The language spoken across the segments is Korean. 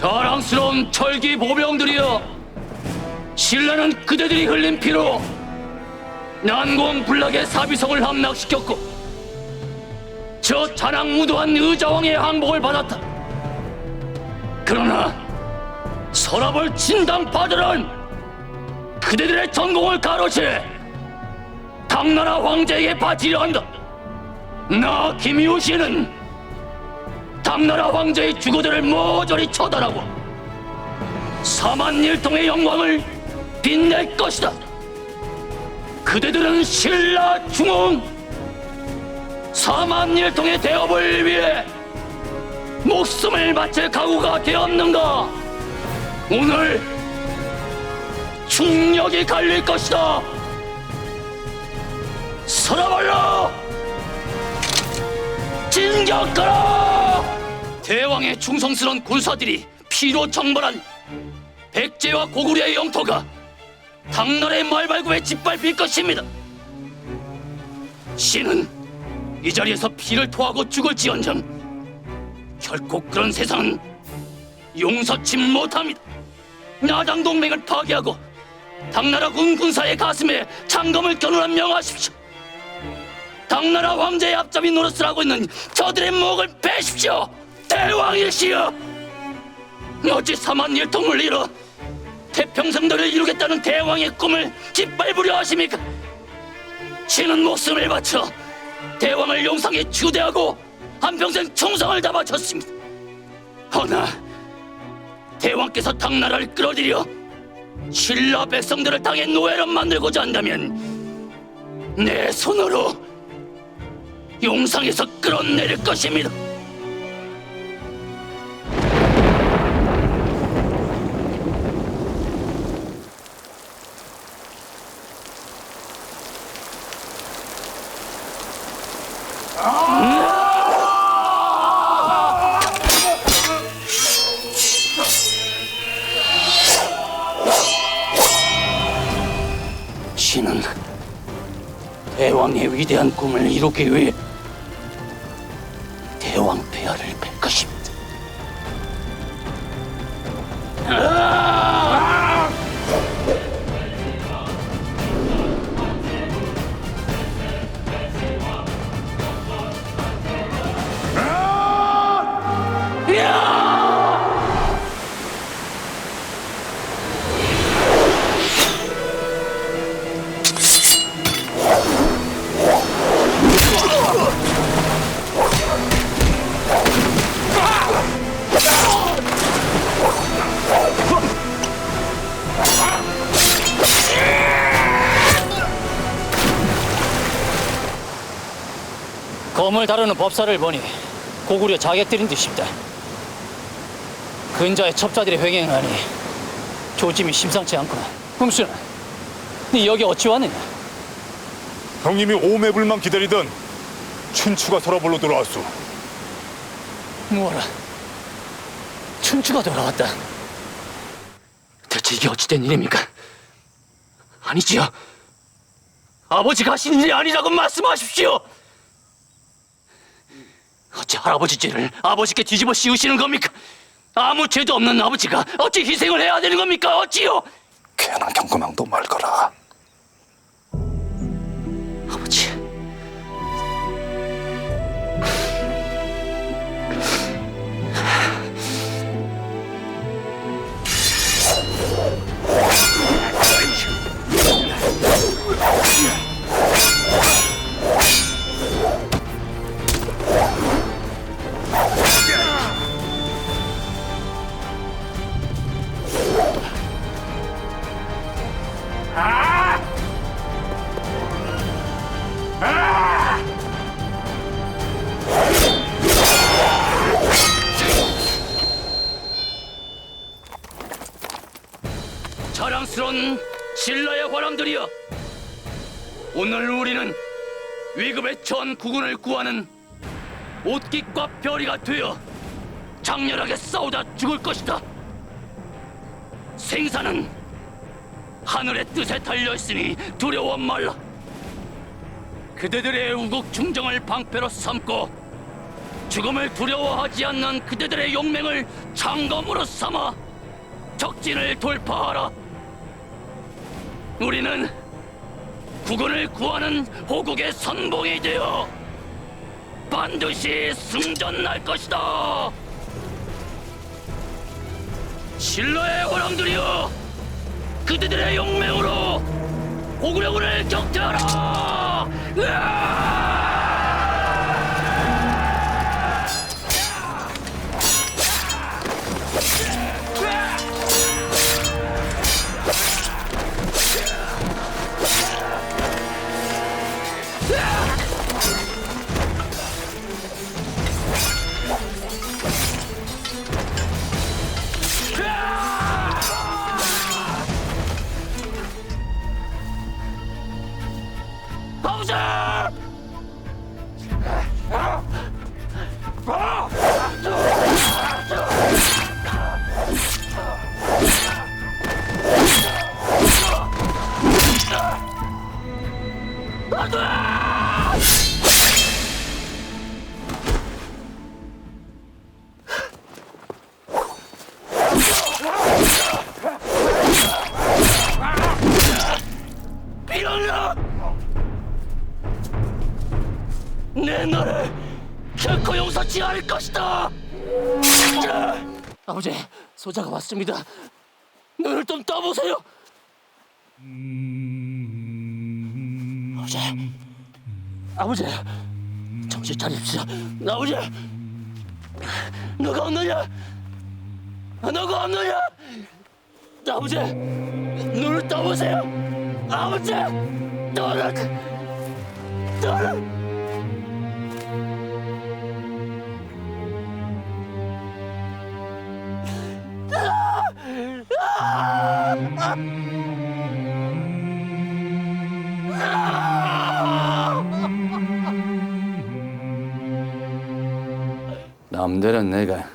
자랑스러운 철기 보병들이여, 신라는 그대들이 흘린 피로 난공불락의 사비성을 함락시켰고 저 자랑무도한 의자왕의 항복을 받았다. 그러나 서랍을 진당파들은 그대들의 전공을 가로채 당나라 황제에게 바치려 한다. 나 김유신은 당나라 황제의 주거들을 모조리 처단하고 4만일통의 영광을 빛낼 것이다. 그대들은 신라 중흥 4만일통의 대업을 위해 목숨을 바칠 각오가 되었는가? 오늘 충력이 갈릴 것이다. 서라발라 진격하라! 대왕의 충성스러운 군사들이 피로 정벌한 백제와 고구려의 영토가 당나라의 말발굽에 짓밟힐 것입니다. 신은 이 자리에서 피를 토하고 죽을지언정 결코 그런 세상은 용서치 못합니다. 나당 동맹을 파괴하고 당나라 군사의 가슴에 장검을 겨누라 명하십시오. 당나라 황제의 앞잡이 노릇을 하고 있는 저들의 목을 베십시오. 대왕일시여, 어찌 4만일통을 이뤄 태평성도를 이루겠다는 대왕의 꿈을 짓밟으려 하십니까? 신은 목숨을 바쳐 대왕을 용상에 주대하고 한평생 충성을 다 바쳤습니다. 허나 대왕께서 당나라를 끌어들여 신라 백성들을 당의 노예로 만들고자 한다면 내 손으로 용상에서 끌어내릴 것입니다. 신은 대왕의 위대한 꿈을 이루기 위해 대왕 폐하를 뺄 것입니다. 검을 다루는 법사를 보니 고구려 자객들인 듯 싶다. 근자의 첩자들이 횡행을 하니 조짐이 심상치 않구나. kum순아, 네 여기 어찌 왔느냐? 형님이 오매불만 기다리던 춘추가 서라벌로 돌아왔소. 뭐라? 춘추가 돌아왔다. 대체 이게 어찌된 일입니까? 아니지요. 아버지가 하신 일이 아니라고 말씀하십시오. 어찌 할아버지 죄를 아버지께 뒤집어 씌우시는 겁니까? 아무 죄도 없는 아버지가 어찌 희생을 해야 되는 겁니까? 어찌요? 괜한 경고망도 말거라. 아버지, 자랑스러운 신라의 화람들이여, 오늘 우리는 위급에 처한 국군을 구하는 옷깃과 별이가 되어 장렬하게 싸우다 죽을 것이다. 생사는 하늘의 뜻에 달려있으니 두려워 말라. 그대들의 우국 충정을 방패로 삼고 죽음을 두려워하지 않는 그대들의 용맹을 장검으로 삼아 적진을 돌파하라. 우리는 국군을 구하는 호국의 선봉이 되어 반드시 승전날 것이다. 신라의 호랑들이여, 그대들의 용맹으로 호구려군을 격퇴하라! 으아! 아버지! 비랑이야! 내 너를 결코 용서치 않을 것이다! 아버지, 소자가 왔습니다. 눈을 좀 떠보세요! 아버지, 정신 차립시다. 아버지, 너가 없느냐? 너가 없느냐? 아버지, 눈을 떠보세요. 아버지, 너는 남들은 내가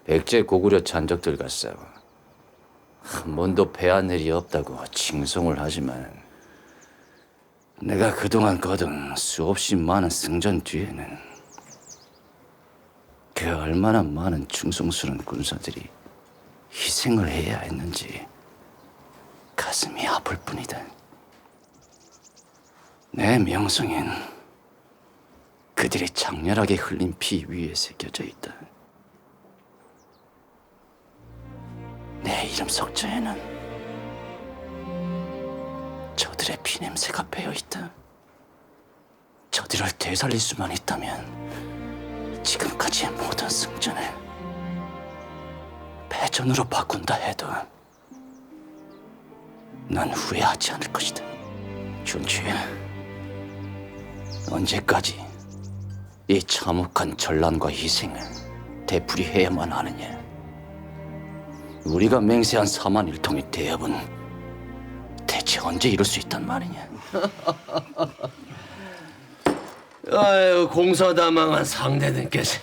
백제 고구려 잔적들 같사오 한 번도 패한 일이 없다고 칭송을 하지만 내가 그동안 거둔 수없이 많은 승전 뒤에는 그 얼마나 많은 충성스러운 군사들이 희생을 해야 했는지 가슴이 아플 뿐이다. 내 명성엔 그들이 장렬하게 흘린 피 위에 새겨져 있다. 내 이름 석자에는 저들의 피냄새가 배어있다. 저들을 되살릴 수만 있다면 지금까지의 모든 승전을 패전으로 바꾼다 해도 난 후회하지 않을 것이다. 준추야, 언제까지 이 참혹한 전란과 희생을 되풀이해야만 하느냐? 우리가 맹세한 4만 1통의 대업은 대체 언제 이룰 수 있단 말이냐? 아유, 공사다망한 상대들께서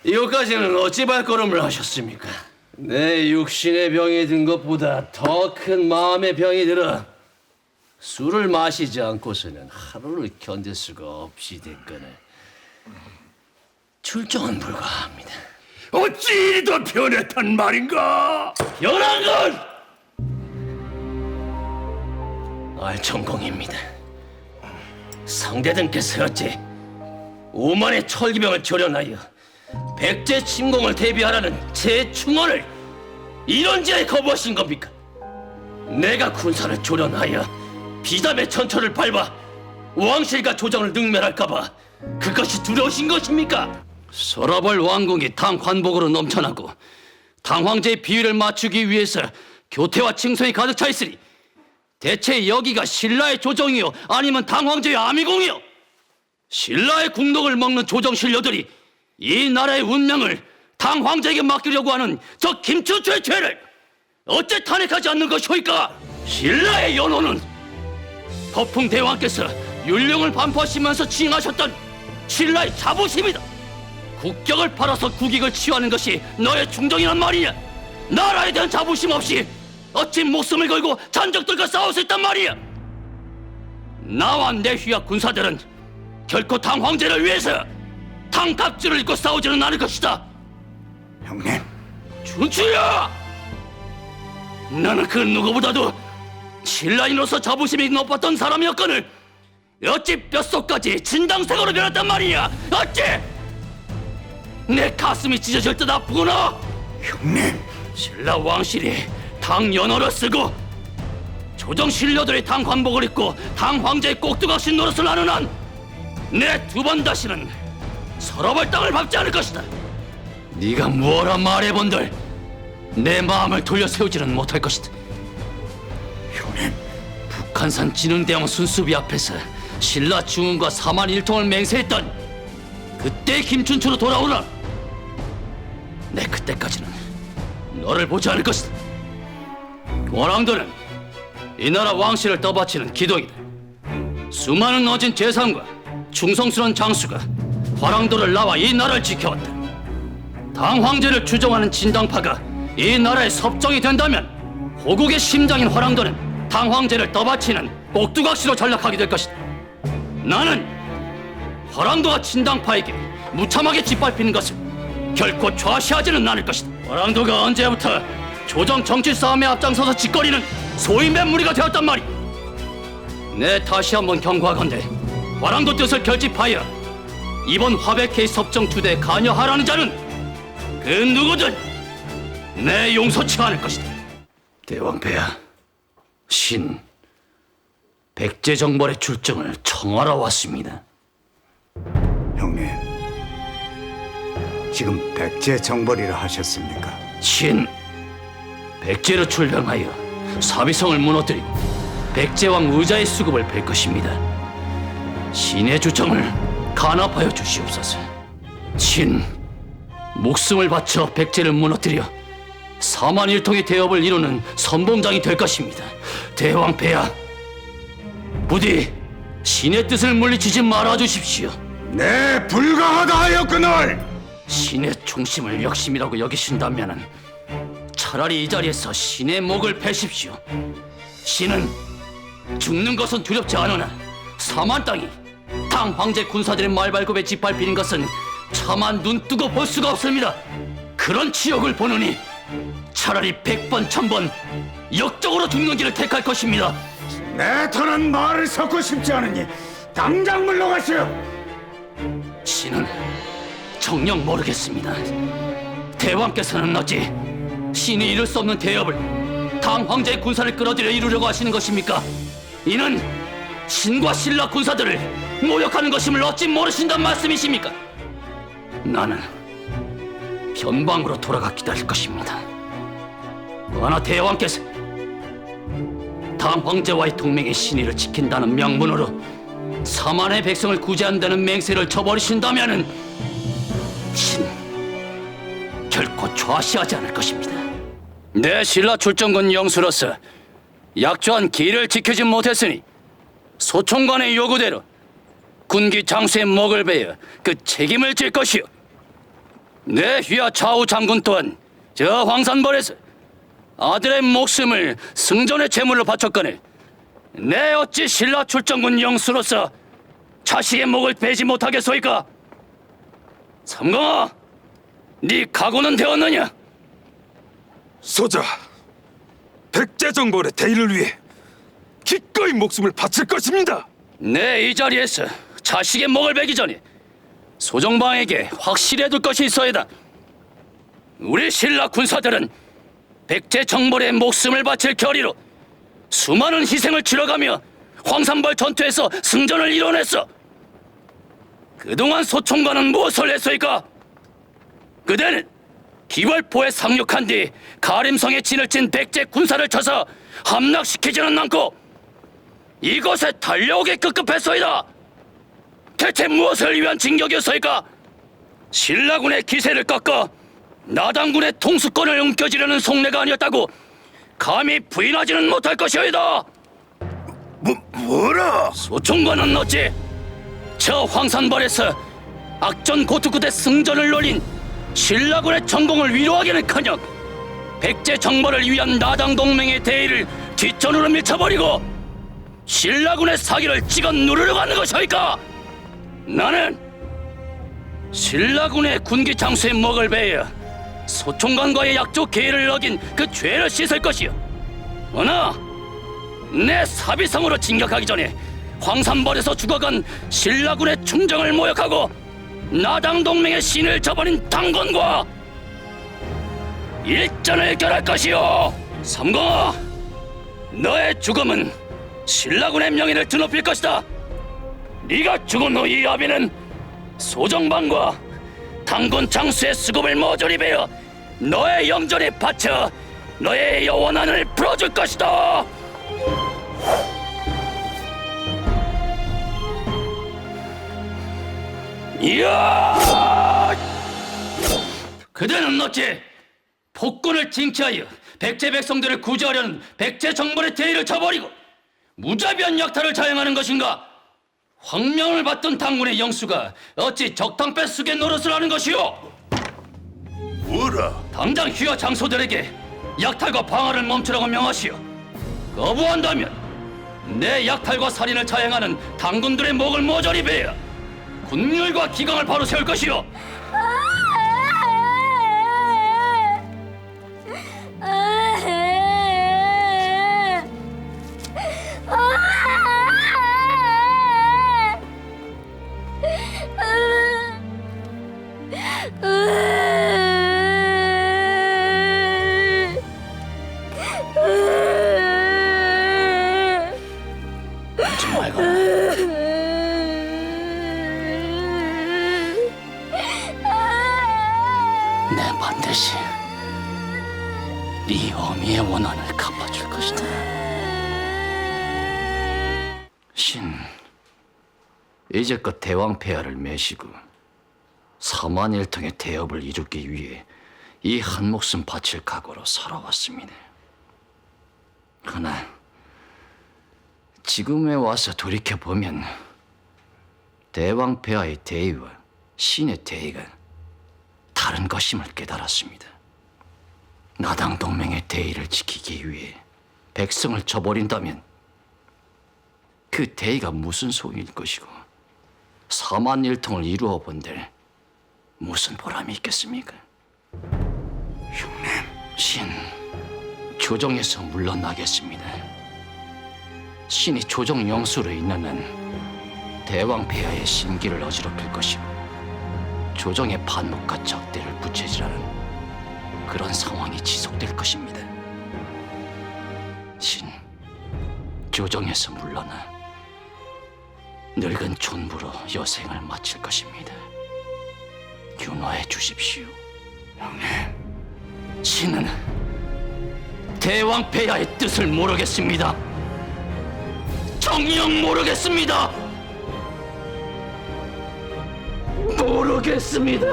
이것까지는 어찌 발걸음을 하셨습니까? 내 육신의 병이 든 것보다 더 큰 마음의 병이 들어 술을 마시지 않고서는 하루를 견딜 수가 없이 됐거늘 출정은 불가합니다. 어찌 이리 더 변했단 말인가? 변한 건 알천공입니다. 상대등께서 어찌 오만의 철기병을 조련하여 백제 침공을 대비하라는 제 충언을 이런지에 거부하신 겁니까? 내가 군사를 조련하여 비담의 천처를 밟아 왕실과 조정을 능멸할까봐 그것이 두려우신 것입니까? 서라벌 왕궁이 당 관복으로 넘쳐나고 당 황제의 비위를 맞추기 위해서 교태와 칭송이 가득 차 있으니 대체 여기가 신라의 조정이요 아니면 당 황제의 아미궁이요? 신라의 국록을 먹는 조정 신료들이 이 나라의 운명을 당 황제에게 맡기려고 하는 저 김춘추의 죄를 어째 탄핵하지 않는 것이오이까? 신라의 연호는 거풍 대왕께서 율령을 반포하시면서 칭하셨던 신라의 자부심이다. 국격을 팔아서 국익을 취하는 것이 너의 충정이란 말이냐? 나라에 대한 자부심 없이 어찌 목숨을 걸고 잔적들과 싸울 수 있단 말이야? 나와 내 휘하 군사들은 결코 당 황제를 위해서 당 장갑줄을 입고 싸우지는 않을 것이다. 형님, 춘추야! 나는 그 누구보다도 신라인으로서 자부심이 높았던 사람이었거늘 어찌 뼛속까지 진당색으로 변했단 말이냐? 어찌! 내 가슴이 찢어질 듯 아프구나. 형님, 신라 왕실이 당 연호를 쓰고 조정 신료들이 당 관복을 입고 당 황제의 꼭두각시 노릇을 하는 한 내 두 번 다시는 서러벌 땅을 밟지 않을 것이다. 네가 무엇라 말해본들 내 마음을 돌려 세우지는 못할 것이다. 형님, 북한산 진흥대왕 순수비 앞에서 신라 중흥과 4만 1통을 맹세했던 그때 김춘추로 돌아오라. 내 그때까지는 너를 보지 않을 것이다. 원왕들은 이 나라 왕실을 떠받치는 기동이다. 수많은 어진 재상과 충성스러운 장수가 화랑도를 나와 이 나라를 지켜왔다. 당 황제를 추종하는 진당파가 이 나라의 섭정이 된다면 호국의 심장인 화랑도는 당 황제를 떠받치는 꼭두각시로 전락하게 될 것이다. 나는 화랑도가 진당파에게 무참하게 짓밟히는 것을 결코 좌시하지는 않을 것이다. 화랑도가 언제부터 조정 정치 싸움에 앞장서서 짓거리는 소인배 무리가 되었단 말이. 내 다시 한번 경고하건대 화랑도 뜻을 결집하여 이번 화백회의 섭정 투대에 관여하라는 자는 그 누구든 내 용서치 않을 것이다. 대왕폐하, 신 백제정벌의 출정을 청하러 왔습니다. 형님, 지금 백제 정벌이라 하셨습니까? 신 백제로 출병하여 사비성을 무너뜨리고 백제왕 의자의 수급을 뺄 것입니다. 신의 주청을 간합하여 주시옵소서. 신 목숨을 바쳐 백제를 무너뜨려 4만 1통의 대업을 이루는 선봉장이 될 것입니다. 대왕폐하, 부디 신의 뜻을 물리치지 말아주십시오. 네, 불가하다 하였거늘. 신의 중심을 역심이라고 여기신다면 차라리 이 자리에서 신의 목을 베십시오. 신은 죽는 것은 두렵지 않으나 4만 땅이 당 황제 군사들의 말발굽에 짓밟히는 것은 차마 눈뜨고 볼 수가 없습니다. 그런 치욕을 보느니 차라리 100번 1000번 역적으로 죽는 길을 택할 것입니다. 내 더는 말을 섞고 싶지 않으니 당장 물러가시오. 신은 정녕 모르겠습니다. 대왕께서는 어찌 신이 이룰 수 없는 대업을 당 황제의 군사를 끌어들여 이루려고 하시는 것입니까? 이는 신과 신라 군사들을 모욕하는 것임을 어찌 모르신단 말씀이십니까? 나는 변방으로 돌아가 기다릴 것입니다. 허나 대왕께서 당 황제와의 동맹의 신의를 지킨다는 명분으로 4만의 백성을 구제한다는 맹세를 저버리신다면은 신 결코 좌시하지 않을 것입니다. 내 신라 출정군 영수로서 약조한 기를 지키지 못했으니 소총관의 요구대로 군기 장수의 목을 베어 그 책임을 질 것이요. 내 휘하 좌우 장군 또한 저 황산벌에서 아들의 목숨을 승전의 제물로 바쳤거늘 내 어찌 신라 출정군 영수로서 자식의 목을 베지 못하겠소이까? 삼공아, 네 각오는 되었느냐? 소자, 백제정벌의 대의를 위해 기꺼이 목숨을 바칠 것입니다. 내 이 자리에서 자식의 목을 베기 전에 소정방에게 확실해둘 것이 있어야다. 우리 신라 군사들은 백제정벌의 목숨을 바칠 결의로 수많은 희생을 치러가며 황산벌 전투에서 승전을 이뤄냈어. 그동안 소총관은 무엇을 했소이까? 그대는 기월포에 상륙한 뒤 가림성에 진을 친 백제 군사를 쳐서 함락시키지는 않고 이곳에 달려오게 급급했소이다. 대체 무엇을 위한 진격이었소이까? 신라군의 기세를 꺾어 나당군의 통수권을 움켜쥐려는 속내가 아니었다고 감히 부인하지는 못할 것이오이다. 뭐라? 소총관은 어찌 저 황산벌에서 악전 고투 끝에 승전을 노린 신라군의 전공을 위로하기는커녕 백제 정벌을 위한 나당 동맹의 대의를 뒷전으로 밀쳐버리고 신라군의 사기를 찍어 누르려고 하는 것이오이까? 나는 신라군의 군기 장수에 먹을 베어 소총관과의 약조 계의를 어긴 그 죄를 씻을 것이요. 허나 내 사비성으로 진격하기 전에 황산벌에서 죽어간 신라군의 충정을 모욕하고 나당 동맹의 신을 저버린 당군과 일전을 결할 것이요. 삼공아, 너의 죽음은 신라군의 명예를 드높일 것이다. 네가 죽은 후 이 아비는 소정방과 당군 장수의 수급을 모조리 베어 너의 영전에 바쳐 너의 영원한을 풀어줄 것이다. 이야! 그대는 어찌 폭군을 징치하여 백제 백성들을 구제하려는 백제 정벌의 대의를 저버리고 무자비한 약탈을 자행하는 것인가? 황명을 받던 당군의 영수가 어찌 적당패 쓰게 노릇을 하는 것이오? 뭐라? 당장 휘하 장소들에게 약탈과 방화를 멈추라고 명하시오. 거부한다면 내 약탈과 살인을 자행하는 당군들의 목을 모조리 베어 군율과 기강을 바로 세울 것이오. 울지 말거라. 내 반드시 네 어미의 원한을 갚아줄 것이다. 신, 이제껏 대왕폐하를 매시고 4만 1통의 대업을 이루기 위해 이 한 목숨 바칠 각오로 살아왔습니다. 그러나 지금에 와서 돌이켜보면 대왕폐하의 대의와 신의 대의가 다른 것임을 깨달았습니다. 나당 동맹의 대의를 지키기 위해 백성을 저버린다면 그 대의가 무슨 소용일 것이고 4만 1통을 이루어 본들 무슨 보람이 있겠습니까? 형님, 신 조정에서 물러나겠습니다. 신이 조정 영수로 있는 한 대왕폐하의 심기를 어지럽힐 것이고 조정의 반목과 적대를 부채질하는 그런 상황이 지속될 것입니다. 신, 조정에서 물러나 늙은 촌부로 여생을 마칠 것입니다. 윤화해 주십시오. 형님, 신은 대왕폐하의 뜻을 모르겠습니다. 정녕 모르겠습니다. 모르겠습니다.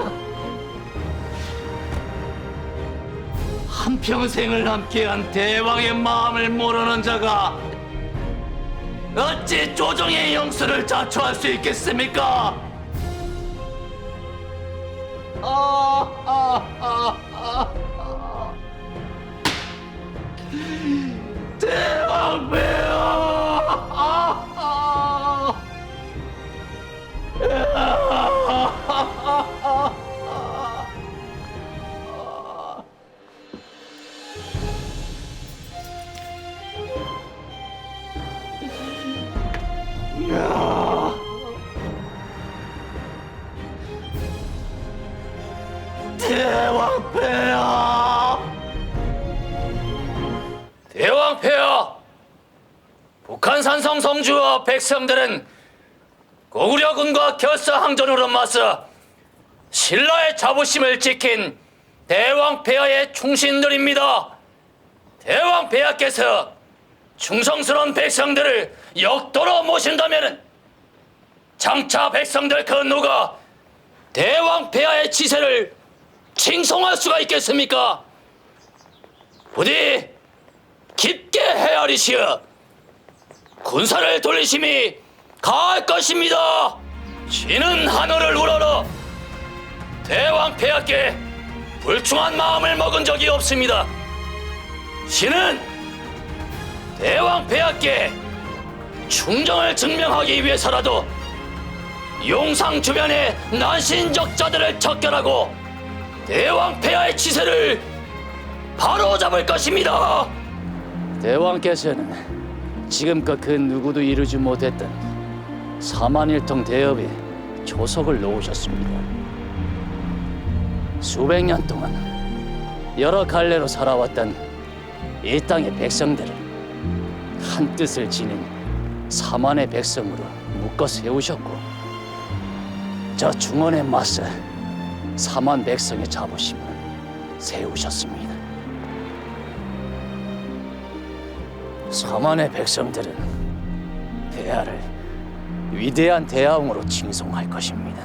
한평생을 함께한 대왕의 마음을 모르는 자가 어찌 조정의 영수를 자초할 수 있겠습니까? 대왕폐하! 북한 산성 성주와 백성들은 고구려군과 결사항전으로 맞서 신라의 자부심을 지킨 대왕폐하의 충신들입니다. 대왕폐하께서 충성스러운 백성들을 역도로 모신다면 장차 백성들 그 누가 대왕폐하의 치세를 칭송할 수가 있겠습니까? 부디 깊게 헤아리시어 군사를 돌리심이 가할 것입니다. 신은 하늘을 우러러 대왕폐하께 불충한 마음을 먹은 적이 없습니다. 신은 대왕폐하께 충정을 증명하기 위해서라도 용상 주변의 난신적자들을 척결하고 대왕 폐하의 치세를 바로잡을 것입니다. 대왕께서는 지금껏 그 누구도 이루지 못했던 4만 1통 대업에 조석을 놓으셨습니다. 수백 년 동안 여러 갈래로 살아왔던 이 땅의 백성들을 한 뜻을 지닌 4만의 백성으로 묶어 세우셨고, 저 중원에 맞서 4만 백성의 자부심을 세우셨습니다. 4만의 백성들은 폐하를 위대한 대왕으로 칭송할 것입니다.